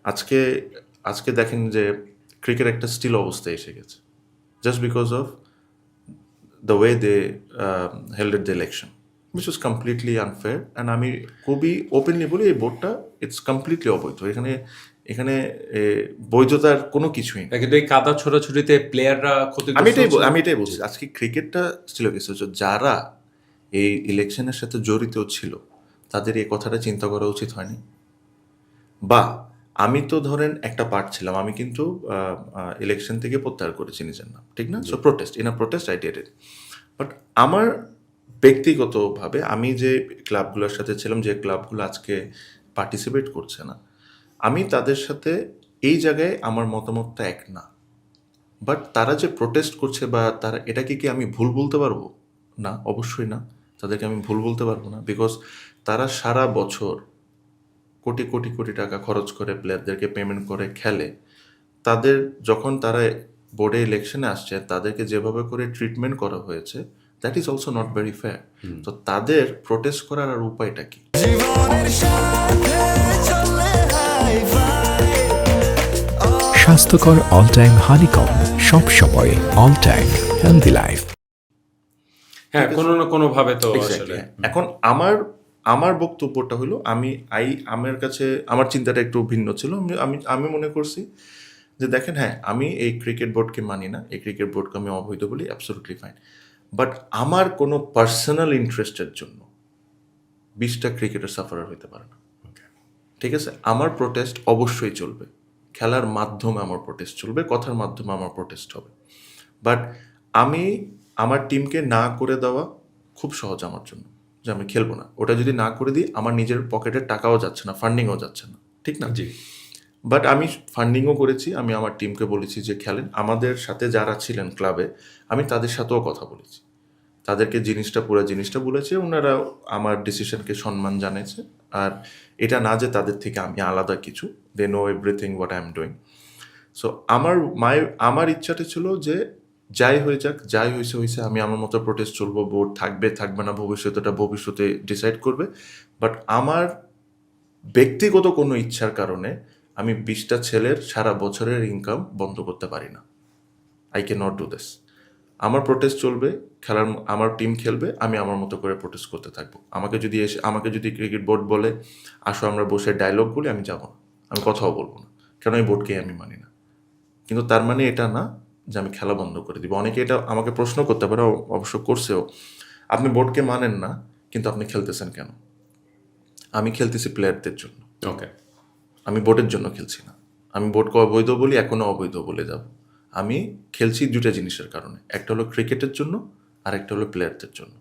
আজকে আজকে দেখেন যে ক্রিকেট একটা স্টিল অবস্থায় এসে গেছে, just because of the way they held the election, which was completely unfair. And আমি খুবই ওপেনলি বলি, এই বোর্ডটা ইটস কমপ্লিটলি অবৈধ। এখানে এখানে বৈধতার কোনো কিছুই নেই। কিন্তু এই কাদা ছোড়াছুড়িতে প্লেয়াররা আমি এটাই বলছি, আজকে ক্রিকেটটা স্টিল গেছে। যারা এই ইলেকশনের সাথে জড়িত ছিল তাদের এই কথাটা চিন্তা করা উচিত হয়নি। বা আমি তো ধরেন একটা পার্ট ছিলাম, আমি কিন্তু ইলেকশন থেকে প্রত্যাহার করেছি নিজের নাম, ঠিক না? So protest I did it. But আমার ব্যক্তিগতভাবে আমি যে ক্লাবগুলোর সাথে ছিলাম, যে ক্লাবগুলো আজকে পার্টিসিপেট করছে না, আমি তাদের সাথে এই জায়গায় আমার মতামতটা এক না। বাট তারা যে প্রোটেস্ট করছে বা তারা এটাকে কি আমি ভুল বলতে পারবো? না, অবশ্যই না। তাদেরকে আমি ভুল বলতে পারবো না, বিকজ তারা সারা বছর কোটি কোটি কোটি টাকা খরচ করে প্লেয়ারদেরকে পেমেন্ট করে খেলে। তাদের যখন তারা বোর্ডে ইলেকশনে আসছে, তাদেরকে যেভাবে করে ট্রিটমেন্ট করা হয়েছে, that is also not very fair. তো তাদের প্রোটেস্ট করার আর উপায়টা কি? স্বাস্থ্যকর অল টাইম হানিকম, সব সময় অল টাইম হেলদি লাইফ। হ্যাঁ, কোনো না কোনো ভাবে তো আসলে এখন আমার বক্তব্যটা হলো, আমার কাছে আমার চিন্তাটা একটু ভিন্ন ছিল। আমি মনে করছি যে দেখেন, হ্যাঁ, আমি এই ক্রিকেট বোর্ডকে মানি না, এই ক্রিকেট বোর্ডকে আমি অবৈধ বলি, অ্যাবসলিউটলি ফাইন। বাট আমার কোনো পার্সোনাল ইন্টারেস্টের জন্য 20টা ক্রিকেটার সাফারার হইতে পারে না, ঠিক আছে? আমার প্রোটেস্ট অবশ্যই চলবে, খেলার মাধ্যমে আমার প্রোটেস্ট চলবে, কথার মাধ্যমে আমার প্রোটেস্ট হবে। বাট আমি আমার টিমকে না করে দেওয়া খুব সহজ আমার জন্য, যে আমি খেলবো না। ওটা যদি না করে দিই, আমার নিজের পকেটের টাকাও যাচ্ছে না, ফান্ডিংও যাচ্ছে না, ঠিক না? জি। বাট আমি ফান্ডিংও করেছি, আমি আমার টিমকে বলেছি যে খেলেন। আমাদের সাথে যারা ছিলেন ক্লাবে, আমি তাদের সাথেও কথা বলেছি, তাদেরকে পুরো জিনিসটা বলেছে। ওনারা আমার ডিসিশনকে সম্মান জানিয়েছে। আর এটা না যে তাদের থেকে আমি আলাদা কিছু, they know everything what I am doing. So আমার ইচ্ছাটা ছিল যে যাই হয়ে যাক, যাই হয়েছে, আমি আমার মতো প্রোটেস্ট চলবো। বোর্ড থাকবে না ভবিষ্যতে ডিসাইড করবে। বাট আমার ব্যক্তিগত কোনো ইচ্ছার কারণে আমি 20টা ছেলের সারা বছরের ইনকাম বন্ধ করতে পারি না। I can not do this. আমার প্রোটেস্ট চলবে, আমার টিম খেলবে, আমি আমার মতো করে প্রোটেস্ট করতে থাকবো। আমাকে যদি ক্রিকেট বোর্ড বলে আসো আমরা বসে ডায়লগ বলি, আমি যাবো না, আমি কথাও বলবো না, কেন এই বোর্ডকে আমি মানি না। কিন্তু তার মানে এটা না যে আমি খেলা বন্ধ করে দিব। অনেকে এটা আমাকে প্রশ্ন করতে পারে, অবশ্য করছেও, আপনি বোর্ডকে মানেন না কিন্তু আপনি খেলতেছেন কেন? আমি খেলতেছি প্লেয়ারদের জন্য, ওকে। আমি বোর্ডের জন্য খেলছি না। আমি বোর্ডকে অবৈধ বলি, এখনও অবৈধ বলে যাব। আমি খেলছি দুটা জিনিসের কারণে, একটা হলো ক্রিকেটের জন্য আর একটা হলো প্লেয়ারদের জন্য।